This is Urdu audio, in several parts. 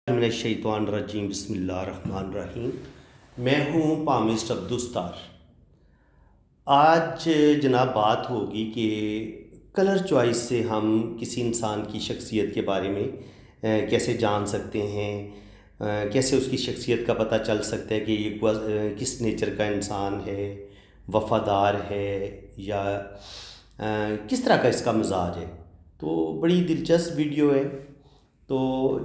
من الشیطان الرجیم بسم اللہ الرحمن الرحیم۔ میں ہوں پامسٹ عبدالستار۔ آج جناب بات ہوگی کہ کلر چوائس سے ہم کسی انسان کی شخصیت کے بارے میں کیسے جان سکتے ہیں، کیسے اس کی شخصیت کا پتہ چل سکتا ہے کہ یہ کس نیچر کا انسان ہے، وفادار ہے یا کس طرح کا اس کا مزاج ہے۔ تو بڑی دلچسپ ویڈیو ہے۔ تو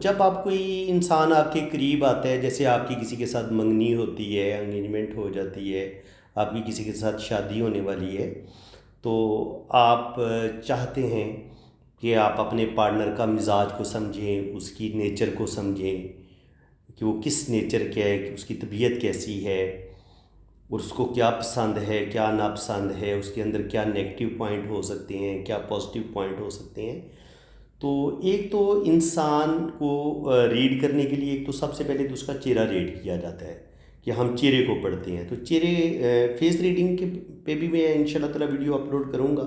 جب آپ کوئی انسان آپ کے قریب آتا ہے، جیسے آپ کی کسی کے ساتھ منگنی ہوتی ہے، انگیجمنٹ ہو جاتی ہے، آپ کی کسی کے ساتھ شادی ہونے والی ہے، تو آپ چاہتے ہیں کہ آپ اپنے پارٹنر کا مزاج کو سمجھیں، اس کی نیچر کو سمجھیں کہ وہ کس نیچر کا ہے، کہ اس کی طبیعت کیسی ہے اور اس کو کیا پسند ہے کیا ناپسند ہے، اس کے اندر کیا نیگیٹو پوائنٹ ہو سکتے ہیں، کیا پازیٹیو پوائنٹ ہو سکتے ہیں۔ تو ایک تو انسان کو ریڈ کرنے کے لیے ایک تو سب سے پہلے تو اس کا چہرہ ریڈ کیا جاتا ہے کہ ہم چہرے کو پڑھتے ہیں۔ تو چہرے فیس ریڈنگ کے پہ بھی میں انشاءاللہ تعالی ویڈیو اپلوڈ کروں گا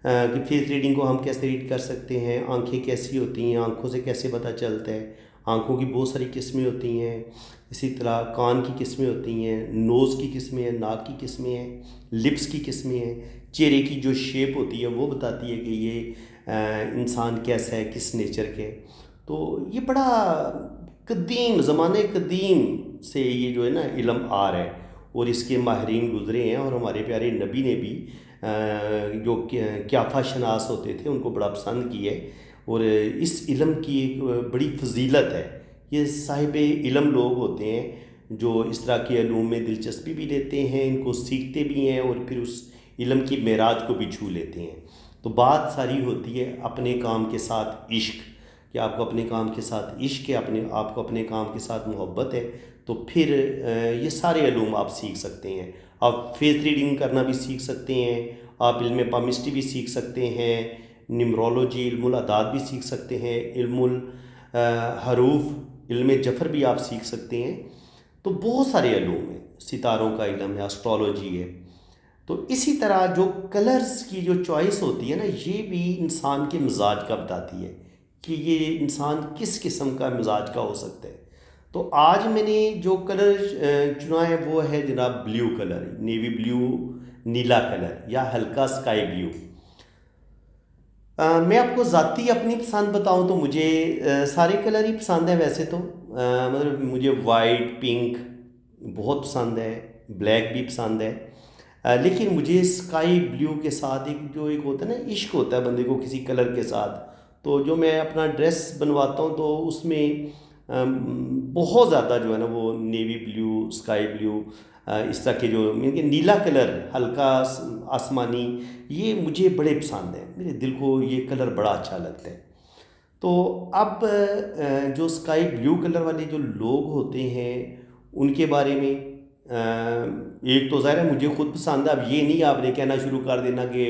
کہ فیس ریڈنگ کو ہم کیسے ریڈ کر سکتے ہیں، آنکھیں کیسی ہوتی ہیں، آنکھوں سے کیسے پتہ چلتا ہے۔ آنکھوں کی بہت ساری قسمیں ہوتی ہیں، اسی طرح کان کی قسمیں ہوتی ہیں، نوز کی قسمیں ہیں، ناک کی قسمیں ہیں، لپس کی قسمیں ہیں، چہرے کی جو شیپ ہوتی ہے وہ بتاتی ہے کہ یہ انسان کیسا ہے، کس نیچر کے۔ تو یہ بڑا قدیم زمانے قدیم سے یہ جو ہے نا علم آ رہا ہے اور اس کے ماہرین گزرے ہیں، اور ہمارے پیارے نبی نے بھی جو قیافہ شناس ہوتے تھے ان کو بڑا پسند کیا ہے، اور اس علم کی ایک بڑی فضیلت ہے۔ یہ صاحب علم لوگ ہوتے ہیں جو اس طرح کے علوم میں دلچسپی بھی لیتے ہیں، ان کو سیکھتے بھی ہیں اور پھر اس علم کی معراج کو بھی چھو لیتے ہیں۔ تو بات ساری ہوتی ہے اپنے کام کے ساتھ عشق، کہ آپ کو اپنے کام کے ساتھ عشق ہے، آپ کو اپنے کام کے ساتھ محبت ہے، تو پھر یہ سارے علوم آپ سیکھ سکتے ہیں۔ آپ فیس ریڈنگ کرنا بھی سیکھ سکتے ہیں، آپ علم پامسٹری بھی سیکھ سکتے ہیں، نیمرولوجی علم الاعداد بھی سیکھ سکتے ہیں، علم الحروف علم جفر بھی آپ سیکھ سکتے ہیں۔ تو بہت سارے علوم ہیں، ستاروں کا علم ہے، اسٹرالوجی ہے۔ تو اسی طرح جو کلرز کی جو چوائس ہوتی ہے نا، یہ بھی انسان کے مزاج کا بتاتی ہے کہ یہ انسان کس قسم کا مزاج کا ہو سکتا ہے۔ تو آج میں نے جو کلر چنا ہے وہ ہے جناب بلیو کلر، نیوی بلیو، نیلا کلر یا ہلکا اسکائی بلیو۔ میں آپ کو ذاتی اپنی پسند بتاؤں تو مجھے سارے کلر ہی پسند ہیں ویسے تو، مطلب مجھے وائٹ پنک بہت پسند ہے، بلیک بھی پسند ہے، لیکن مجھے اسکائی بلیو کے ساتھ ایک ہوتا ہے نا، عشق ہوتا ہے بندے کو کسی کلر کے ساتھ۔ تو جو میں اپنا ڈریس بنواتا ہوں تو اس میں بہت زیادہ جو ہے نا وہ نیوی بلیو، اسکائی بلیو، اس طرح کے جو نیلا کلر ہلکا آسمانی، یہ مجھے بڑے پسند ہیں، میرے دل کو یہ کلر بڑا اچھا لگتا ہے۔ تو اب جو اسکائی بلیو کلر والے جو لوگ ہوتے ہیں ان کے بارے میں ایک تو ظاہر ہے مجھے خود پسند ہے۔ اب یہ نہیں آپ نے کہنا شروع کر دینا کہ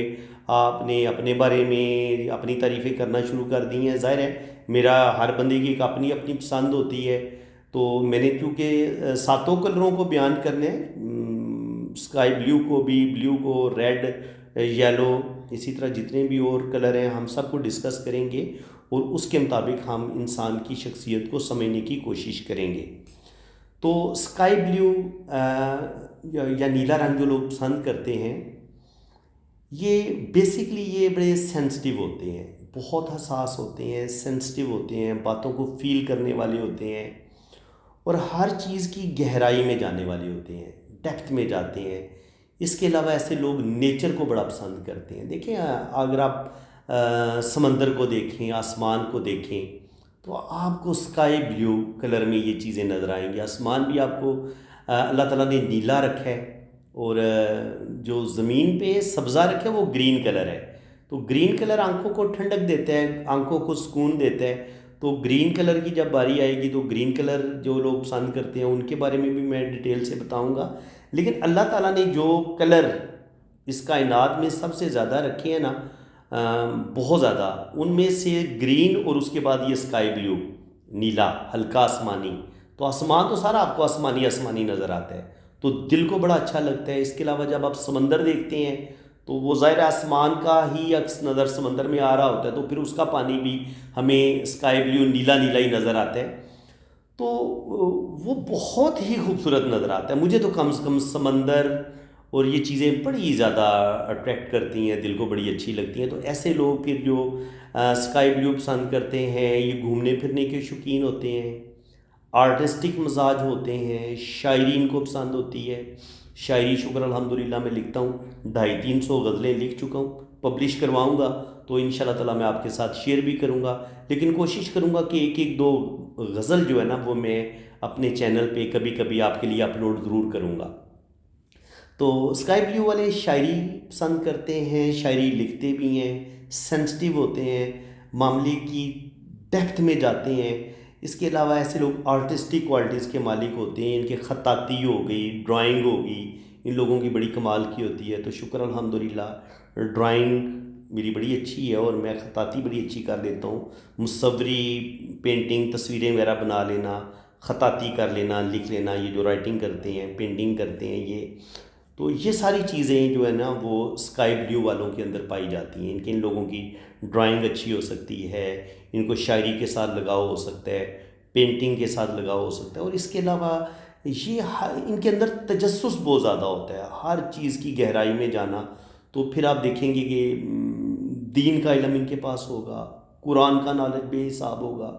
آپ نے اپنے بارے میں اپنی تعریفیں کرنا شروع کر دی ہیں، ظاہر ہے میرا ہر بندے کی ایک اپنی اپنی پسند ہوتی ہے۔ تو میں نے کیونکہ ساتوں کلروں کو بیان کرنے ہیں، اسکائی بلیو کو بھی، بلیو کو، ریڈ، یلو، اسی طرح جتنے بھی اور کلر ہیں ہم سب کو ڈسکس کریں گے اور اس کے مطابق ہم انسان کی شخصیت کو سمجھنے کی کوشش کریں گے۔ تو اسکائی بلیو یا نیلا رنگ جو لوگ پسند کرتے ہیں، یہ بیسکلی یہ بڑے سینسٹیو ہوتے ہیں، بہت حساس ہوتے ہیں، سینسٹیو ہوتے ہیں، باتوں کو فیل کرنے والے ہوتے ہیں اور ہر چیز کی گہرائی میں جانے والے ہوتے ہیں، ڈیپتھ میں جاتے ہیں۔ اس کے علاوہ ایسے لوگ نیچر کو بڑا پسند کرتے ہیں۔ دیکھیں اگر آپ سمندر کو دیکھیں، آسمان کو دیکھیں تو آپ کو اسکائی بلیو کلر میں یہ چیزیں نظر آئیں گی۔ آسمان بھی آپ کو اللہ تعالیٰ نے نیلا رکھا ہے، اور جو زمین پہ سبزہ رکھا ہے وہ گرین کلر ہے۔ تو گرین کلر آنکھوں کو ٹھنڈک دیتا ہے، آنکھوں کو سکون دیتا ہے۔ تو گرین کلر کی جب باری آئے گی تو گرین کلر جو لوگ پسند کرتے ہیں ان کے بارے میں بھی میں ڈیٹیل سے بتاؤں گا۔ لیکن اللہ تعالیٰ نے جو کلر اس کائنات میں سب سے زیادہ رکھے ہیں نا، بہت زیادہ، ان میں سے گرین اور اس کے بعد یہ اسکائی بلیو، نیلا ہلکا آسمانی۔ تو آسمان تو سارا آپ کو آسمانی آسمانی نظر آتا ہے تو دل کو بڑا اچھا لگتا ہے۔ اس کے علاوہ جب آپ سمندر دیکھتے ہیں تو وہ ظاہر آسمان کا ہی عکس نظر سمندر میں آ رہا ہوتا ہے، تو پھر اس کا پانی بھی ہمیں اسکائی بلیو نیلا نیلا ہی نظر آتا ہے۔ تو وہ بہت ہی خوبصورت نظر آتا ہے. مجھے تو کم سے کم سمندر اور یہ چیزیں بڑی زیادہ اٹریکٹ کرتی ہیں، دل کو بڑی اچھی لگتی ہیں. تو ایسے لوگ پھر جو اسکائی بلیو پسند کرتے ہیں، یہ گھومنے پھرنے کے شوقین ہوتے ہیں، آرٹسٹک مزاج ہوتے ہیں، شاعری ان کو پسند ہوتی ہے. شاعری شکر الحمدللہ میں لکھتا ہوں، 250-300 غزلیں لکھ چکا ہوں. پبلش کرواؤں گا تو ان شاء اللہ تعالیٰ میں آپ کے ساتھ شیئر بھی کروں گا، لیکن کوشش کروں گا کہ ایک ایک دو غزل جو ہے نا وہ میں اپنے چینل پہ کبھی کبھی آپ کے لیے اپلوڈ ضرور کروں گا. تو اسکائی بلیو والے شاعری پسند کرتے ہیں، شاعری لکھتے بھی ہیں، سینسٹیو ہوتے ہیں، معاملے کی ڈیپتھ میں جاتے ہیں. اس کے علاوہ ایسے لوگ آرٹسٹک کوالٹیز کے مالک ہوتے ہیں، ان کے خطاطی ہو گئی، ڈرائنگ ہوگی، ان لوگوں کی بڑی کمال کی ہوتی ہے. تو شکر الحمدللہ ڈرائنگ میری بڑی اچھی ہے اور میں خطاطی بڑی اچھی کر لیتا ہوں. مصوری پینٹنگ تصویریں وغیرہ بنا لینا، خطاطی کر لینا، لکھ لینا، یہ جو رائٹنگ کرتے ہیں، پینٹنگ کرتے ہیں، یہ ساری چیزیں جو ہے نا وہ اسکائی بلیو والوں کے اندر پائی جاتی ہیں. ان لوگوں کی ڈرائنگ اچھی ہو سکتی ہے، ان کو شاعری کے ساتھ لگاؤ ہو سکتا ہے، پینٹنگ کے ساتھ لگاؤ ہو سکتا ہے. اور اس کے علاوہ یہ ان کے اندر تجسس بہت زیادہ ہوتا ہے، ہر چیز کی گہرائی میں جانا. تو پھر آپ دیکھیں گے کہ دین کا علم ان کے پاس ہوگا، قرآن کا نالج بے حساب ہوگا،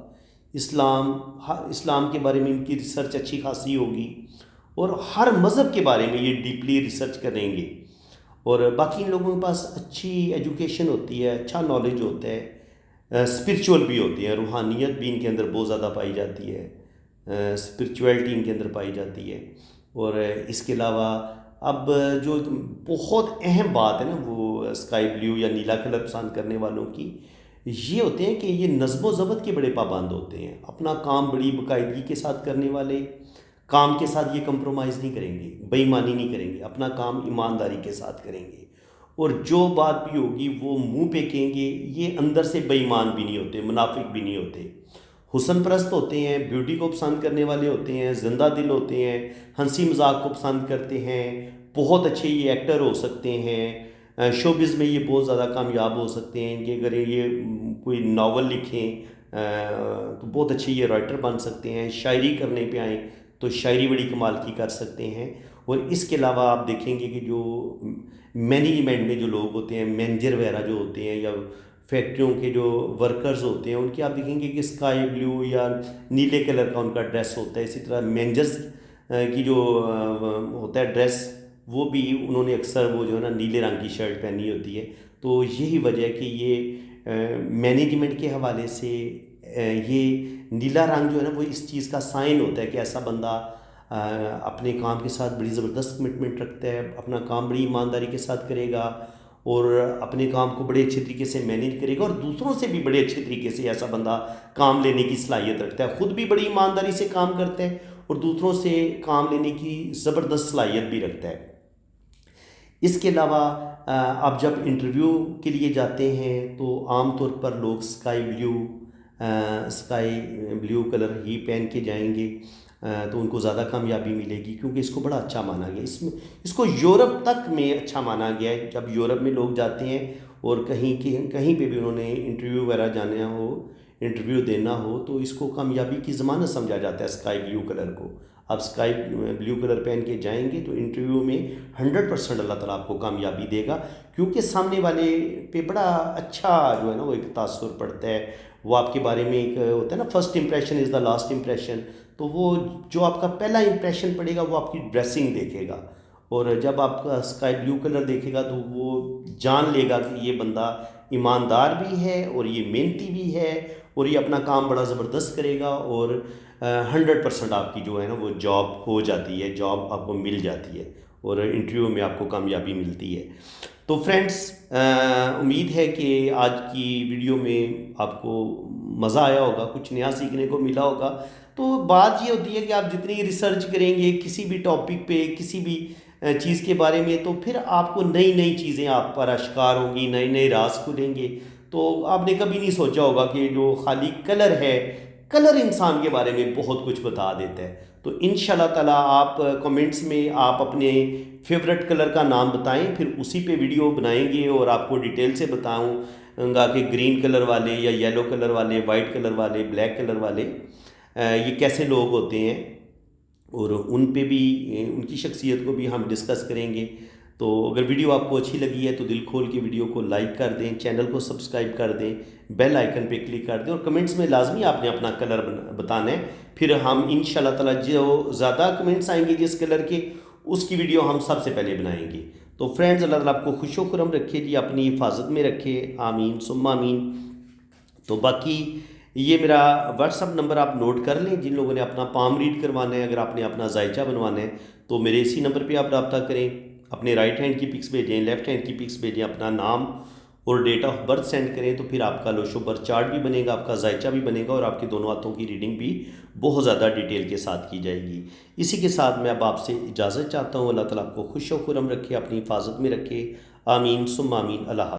اسلام کے بارے میں ان کی ریسرچ اچھی خاصی ہوگی، اور ہر مذہب کے بارے میں یہ ڈیپلی ریسرچ کریں گے. اور باقی ان لوگوں کے پاس اچھی ایجوکیشن ہوتی ہے، اچھا نالج ہوتا ہے، اسپرچول بھی ہوتی ہے، روحانیت بھی ان کے اندر بہت زیادہ پائی جاتی ہے، اسپرچویلٹی ان کے اندر پائی جاتی ہے. اور اس کے علاوہ اب جو بہت اہم بات ہے نا وہ اسکائی بلیو یا نیلا کلر پسند کرنے والوں کی، یہ ہوتے ہیں کہ یہ نظم و ضبط کے بڑے پابند ہوتے ہیں، اپنا کام بڑی باقاعدگی کے ساتھ کرنے والے، کام کے ساتھ یہ کمپرومائز نہیں کریں گے، بے ایمانی نہیں کریں گے، اپنا کام ایمانداری کے ساتھ کریں گے. اور جو بات بھی ہوگی وہ منہ پہ کہیں گے. یہ اندر سے بے ایمان بھی نہیں ہوتے، منافق بھی نہیں ہوتے، حسن پرست ہوتے ہیں، بیوٹی کو پسند کرنے والے ہوتے ہیں، زندہ دل ہوتے ہیں، ہنسی مذاق کو پسند کرتے ہیں، بہت اچھے یہ ایکٹر ہو سکتے ہیں، شوبز میں یہ بہت زیادہ کامیاب ہو سکتے ہیں کہ اگر یہ کوئی ناول لکھیں تو بہت اچھے یہ رائٹر بن سکتے ہیں. شاعری کرنے پہ آئیں تو شاعری بڑی کمال کی کر سکتے ہیں. اور اس کے علاوہ آپ دیکھیں گے کہ جو مینجمنٹ میں جو لوگ ہوتے ہیں، مینیجر وغیرہ جو ہوتے ہیں، یا فیکٹریوں کے جو ورکرز ہوتے ہیں، ان کے آپ دیکھیں گے کہ اسکائی بلیو یا نیلے کلر کا ان کا ڈریس ہوتا ہے. اسی طرح مینیجرز کی جو ہوتا ہے ڈریس، وہ بھی انہوں نے اکثر وہ جو ہے نا نیلے رنگ کی شرٹ پہنی ہوتی ہے. تو یہی وجہ ہے کہ یہ مینجمنٹ کے حوالے سے یہ نیلا رنگ جو ہے نا وہ اس چیز کا سائن ہوتا ہے کہ ایسا بندہ اپنے کام کے ساتھ بڑی زبردست کمٹمنٹ رکھتا ہے، اپنا کام بڑی ایمانداری کے ساتھ کرے گا، اور اپنے کام کو بڑے اچھے طریقے سے مینیج کرے گا، اور دوسروں سے بھی بڑے اچھے طریقے سے ایسا بندہ کام لینے کی صلاحیت رکھتا ہے. خود بھی بڑی ایمانداری سے کام کرتا ہے اور دوسروں سے کام لینے کی زبردست صلاحیت بھی رکھتا ہے. اس کے علاوہ آپ جب انٹرویو کے لیے جاتے ہیں تو عام طور پر لوگ اسکائی بلیو کلر ہی پہن کے جائیں گے، تو ان کو زیادہ کامیابی ملے گی، کیونکہ اس کو بڑا اچھا مانا گیا. اس کو یورپ تک میں اچھا مانا گیا ہے. جب یورپ میں لوگ جاتے ہیں اور کہیں پہ بھی انہوں نے انٹرویو وغیرہ جانا ہو، انٹرویو دینا ہو، تو اس کو کامیابی کی ضمانت سمجھا جاتا ہے اسکائی بلیو کلر کو. آپ اسکائی بلیو کلر پہن کے جائیں گے تو انٹرویو میں 100% اللہ تعالیٰ آپ کو کامیابی دے گا، کیونکہ سامنے والے پہ بڑا اچھا جو ہے نا وہ ایک تاثر پڑتا ہے. وہ آپ کے بارے میں ایک ہوتا ہے نا، first impression is the last impression. تو وہ جو آپ کا پہلا امپریشن پڑے گا وہ آپ کی ڈریسنگ دیکھے گا، اور جب آپ کا اسکائی بلیو کلر دیکھے گا تو وہ جان لے گا کہ یہ بندہ ایماندار بھی ہے اور یہ محنتی بھی ہے اور یہ اپنا کام بڑا زبردست کرے گا، اور 100% آپ کی جو ہے نا وہ جاب ہو جاتی ہے، جاب آپ کو مل جاتی ہے اور انٹرویو میں آپ کو کامیابی ملتی ہے. تو فرینڈس، امید ہے کہ آج کی ویڈیو میں آپ کو مزہ آیا ہوگا، کچھ نیا سیکھنے کو ملا ہوگا. تو بات یہ ہوتی ہے کہ آپ جتنی ریسرچ کریں گے کسی بھی ٹاپک پہ، کسی بھی چیز کے بارے میں، تو پھر آپ کو نئی نئی چیزیں آپ پر اشکار ہوں گی، نئے نئے راز کھلیں گے. تو آپ نے کبھی نہیں سوچا ہوگا کہ جو خالی کلر ہے، کلر انسان کے بارے میں بہت کچھ بتا دیتا ہے. تو انشاءاللہ تعالیٰ آپ کمنٹس میں آپ اپنے فیورٹ کلر کا نام بتائیں، پھر اسی پہ ویڈیو بنائیں گے اور آپ کو ڈیٹیل سے بتاؤں گا کہ گرین کلر والے یا یلو کلر والے، وائٹ کلر والے، بلیک کلر والے. یہ کیسے لوگ ہوتے ہیں، اور ان پہ بھی ان کی شخصیت کو بھی ہم ڈسکس کریں گے۔ تو اگر ویڈیو آپ کو اچھی لگی ہے تو دل کھول کے ویڈیو کو لائک کر دیں، چینل کو سبسکرائب کر دیں، بیل آئیکن پہ کلک کر دیں، اور کمنٹس میں لازمی آپ نے اپنا کلر بتانا ہے۔ پھر ہم انشاءاللہ تعالی جو زیادہ کمنٹس آئیں گے جس کلر کے، اس کی ویڈیو ہم سب سے پہلے بنائیں گے۔ تو فرینڈز، اللہ تعالیٰ آپ کو خوش و خرم رکھے جی، اپنی حفاظت میں رکھے، آمین ثم آمین۔ تو باقی یہ میرا واٹس اپ نمبر آپ نوٹ کر لیں، جن لوگوں نے اپنا پام ریڈ کروانا ہے، اگر آپ نے اپنا ذائچہ بنوانا ہے تو میرے اسی نمبر پہ آپ رابطہ کریں، اپنے رائٹ ہینڈ کی پکس بھیجیں، لیفٹ ہینڈ کی پکس بھیجیں، اپنا نام اور ڈیٹ آف برتھ سینڈ کریں، تو پھر آپ کا لوشو برتھ چارٹ بھی بنے گا، آپ کا ذائچہ بھی بنے گا، اور آپ کے دونوں ہاتھوں کی ریڈنگ بھی بہت زیادہ ڈیٹیل کے ساتھ کی جائے گی۔ اسی کے ساتھ میں اب آپ سے اجازت چاہتا ہوں، اللہ تعالیٰ آپ کو خوش و خرم رکھے، اپنی حفاظت میں رکھے، آمین ثم آمین۔ اللہ حافظ۔